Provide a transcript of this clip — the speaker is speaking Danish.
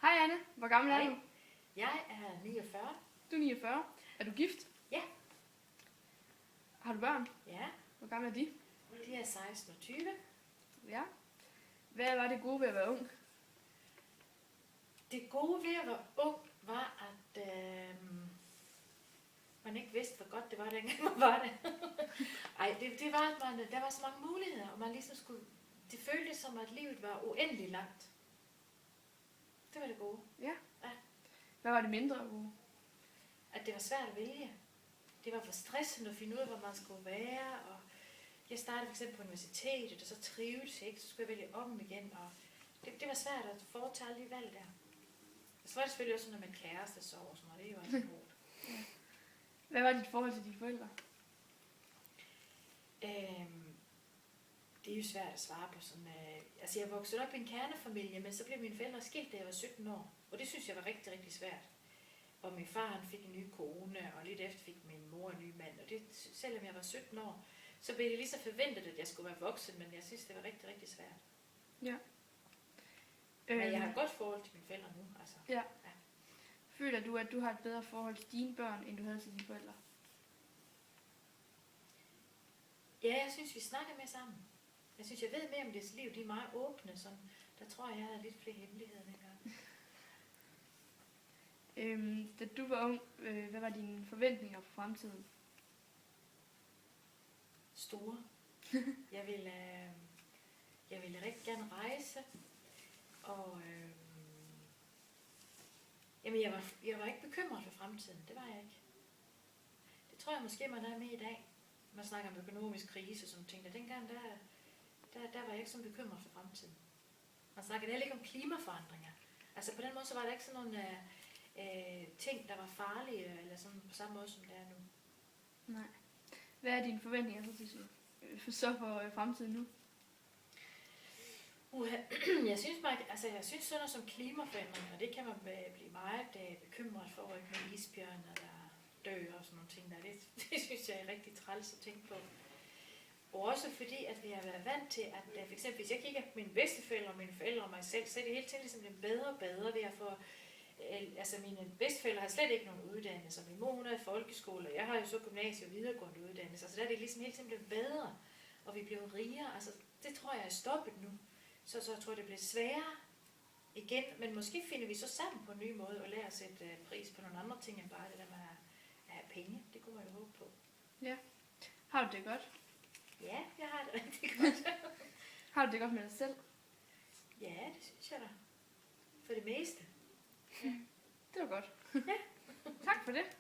Hej Anne, hvor gammel er du? Jeg er 49. Du er 49. Er du gift? Ja. Har du børn? Ja, Hvor gamle er de? de er 16 og 20. Ja. Hvad var det gode ved at være ung? Det gode ved at være ung var, at man ikke vidste, hvor godt det var, dengang man var det. Ej, det var, at der var så mange muligheder, og man ligesom skulle... Det føltes som, at livet var uendelig langt. Det var det gode. Ja. Ja. Hvad var det mindre gode? At det var svært at vælge. Det var for stressende at finde ud af, hvor man skulle være, og jeg startede for eksempel på universitetet, og så trivedes jeg ikke, så skulle jeg vælge om igen, og det var svært at foretage alle de valg der. Så var det selvfølgelig også sådan noget med kæreste, så og sådan noget, det var også hårdt. Hvad var dit forhold til dine forældre? Det er jo svært at svare på sådan, altså jeg voksede op i en kernefamilie, men så blev mine forældre skilt, da jeg var 17 år, og det synes jeg var rigtig, rigtig svært. Og min far, han fik en ny kone, og lidt efter fik min mor en ny mand, og det, selvom jeg var 17 år, så blev det lige så forventet, at jeg skulle være voksen, men jeg synes, det var rigtig, rigtig svært. Ja. Men jeg har et godt forhold til mine forældre nu, altså. Ja. Føler du, at du har et bedre forhold til dine børn, end du havde til dine forældre? Ja, jeg synes, vi snakker mere sammen. Jeg synes, jeg ved mere om deres liv. De er meget åbne, sådan. Der tror jeg havde lidt flere hemmeligheder dengang. Da du var ung, hvad var dine forventninger for fremtiden? Store. Jeg ville rigtig gerne rejse, og jamen jeg var ikke bekymret for fremtiden. Det var jeg ikke. Det tror jeg måske, man er med i dag. Man snakker om økonomisk krise og sådan ting. Og dengang, der var jeg ikke så bekymret for fremtiden. Man snakker heller ikke om klimaforandringer. Altså på den måde, så var der ikke sådan nogle ting, der var farlige, eller sådan på samme måde, som det er nu. Nej. Hvad er dine forventninger så for fremtiden nu? Jeg synes sådan noget som klimaforandringer, det kan man blive meget bekymret for, ikke, med isbjørne, der dør og sådan nogle ting der. Det synes jeg er rigtig træls at tænke på. Og også fordi, at vi har været vant til, at for eksempel, hvis jeg kigger på mine bedsteforældre, mine forældre og mig selv, så er det hele tiden ligesom det bedre og bedre ved at få... Altså mine bedsteforældre har slet ikke nogen uddannelse, min mor hun er i folkeskole, og jeg har jo så gymnasie og videregående uddannelse, så der er det ligesom hele tiden blevet bedre, og vi bliver rigere. Altså det tror jeg er stoppet nu. Så jeg tror, det bliver sværere igen, men måske finder vi så sammen på en ny måde og lærer at sætte pris på nogle andre ting end bare det der med at have penge. Det kunne jeg jo håbe på. Ja. Har du det godt? Ja, jeg har det rigtig godt. Har du det godt med dig selv? Ja, det synes jeg da. For det meste. Det var godt. Ja. Tak for det.